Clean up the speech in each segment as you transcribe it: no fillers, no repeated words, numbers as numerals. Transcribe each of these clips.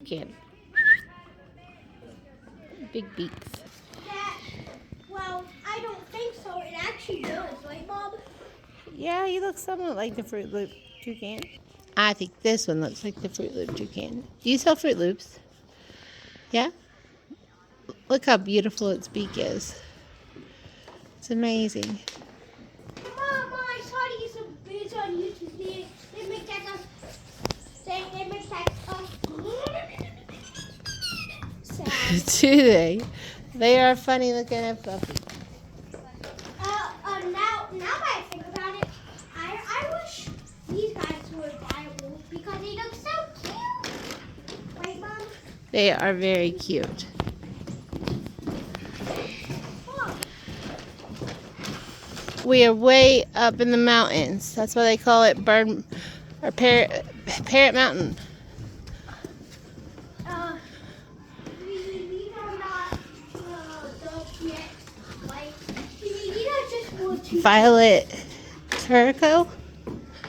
Can. Big beaks. Well, I don't think so. It actually does, right, Mom? Yeah, he looks somewhat like the Fruit Loop toucan. I think this one looks like the Fruit Loop toucan. Do you sell Fruit Loops? Yeah? Look how beautiful its beak is. It's amazing. Mom, I saw these birds on YouTube. They make that sound. Do they? They are funny looking and fluffy. Now that I think about it, I wish these guys were viable because they look so cute. Right, Mom? They are very cute. We are way up in the mountains. That's why they call it Parrot Mountain. These are not adults yet. Like, these are just Violet Turco.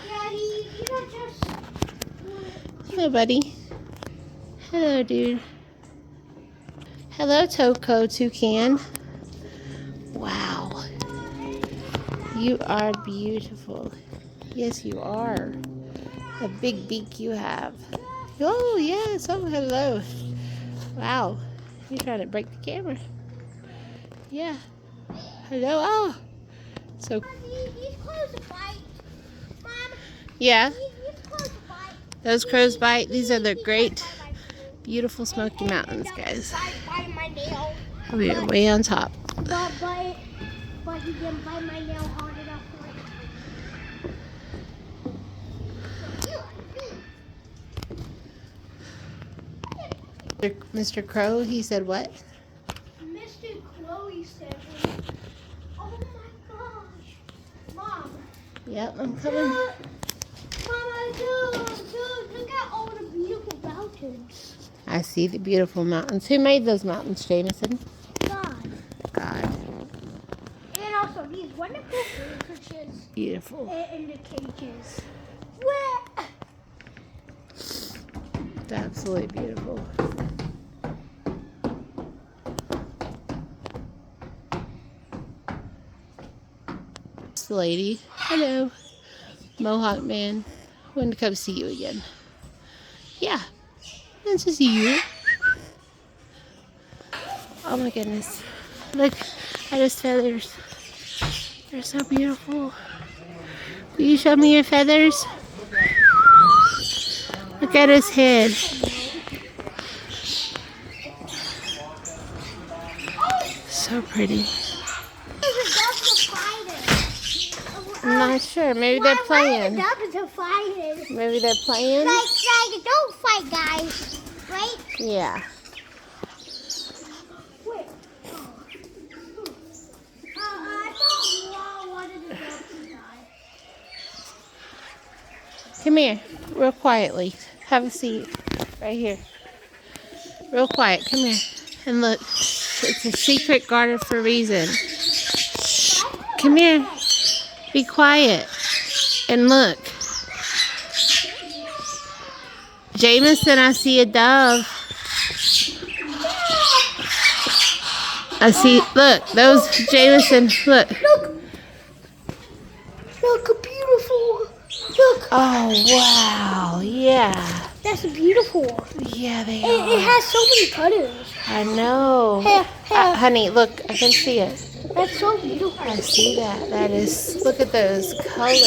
Yeah, these are just. Hello, buddy. Hello, dude. Hello, Toco Toucan. Wow. You are beautiful. Yes, you are. A big beak you have. Oh, yes. Oh, hello. Wow. You're trying to break the camera. Yeah. Hello. Oh. So. These crows bite. Mom. Yeah. These crows bite. Those crows bite. These are the great, beautiful Smoky Mountains, guys. Bite my nail. We are way on top. But he didn't bite my nail hard enough for it. Mr. Crow, he said what? Mr. Chloe said, "Oh my gosh, Mom." Yep, I'm coming. Mama, dude, look at all the beautiful mountains. I see the beautiful mountains. Who made those mountains, Jameson? God. God. And also these wonderful fishes Beautiful. in the cages. It's absolutely beautiful. It's the lady. Hello. Mohawk man. Wanted to come see you again. Yeah. Nice to see you. Oh my goodness. Look at his feathers. They're so beautiful. Will you show me your feathers? Look at his head. So pretty. I'm not sure. Maybe they're playing. Maybe they're playing. Like, don't fight, guys. Right? Yeah. Wait. I thought Law wanted the dog to die. Come here. Real quietly. Have a seat. Right here. Real quiet. Come here. And look. It's a secret guarded for a reason. Shh. Come here. Be quiet. And look. Jameson, I see a dove. I see, look, those, Jameson, look. Look, beautiful. Look. Oh, wow, yeah. That's beautiful. Yeah, they It are. has so many colors. I know. Here. Honey, look, I can see it. That's so beautiful. I see that. That is, look at those colors.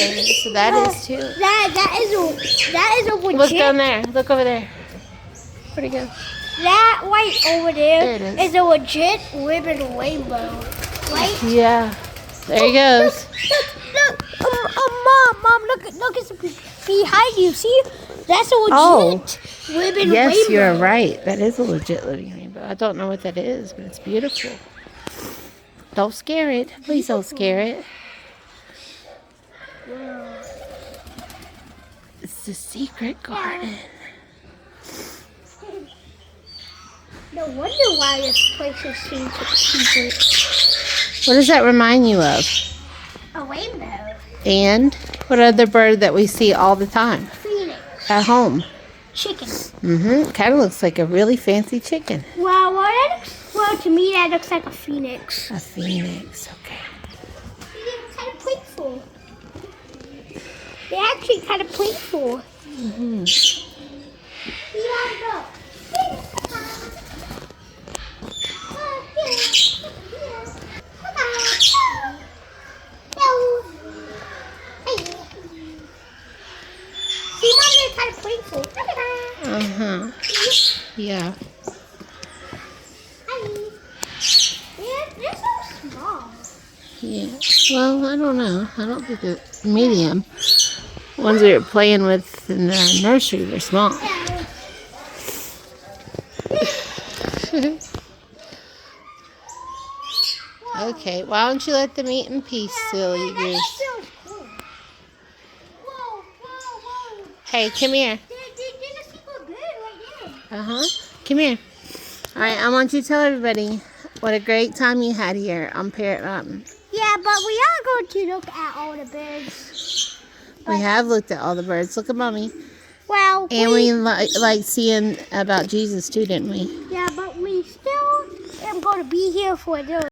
That is too. That is a legit. Look down there. Look over there. Where'd it go? That white over There there it is. is a legit ribbon rainbow, right? Yeah. There he goes. Look, Mom, look, it's behind you. See, that's a legit ribbon rainbow. Yes, you're right. That is a legit living rainbow. I don't know what that is, but it's beautiful. Don't scare it. Please don't scare it. Wow. It's the secret garden. No wonder why this place is secret. What does that remind you of? A rainbow. And what other bird that we see all the time Phoenix. at home? Chicken. Kind of looks like a really fancy chicken. Well, well, to me that looks like a phoenix. A phoenix, okay. They're kind of playful. They're actually kind of playful. See, Mom, they're kind of playful. Yeah. They're so small. Yeah. Well, I don't know. I don't think they're medium. Ones we were playing with in the nursery were small. Okay, why don't you let them eat in peace, silly goose? Hey, come here. Come here. All right, I want you to tell everybody what a great time you had here on Parrot Mountain. Yeah, but we are going to look at all the birds. We have looked at all the birds. Look at Mommy. Well, And we like seeing about Jesus too, didn't we? Yeah, but we still am going to be here for a little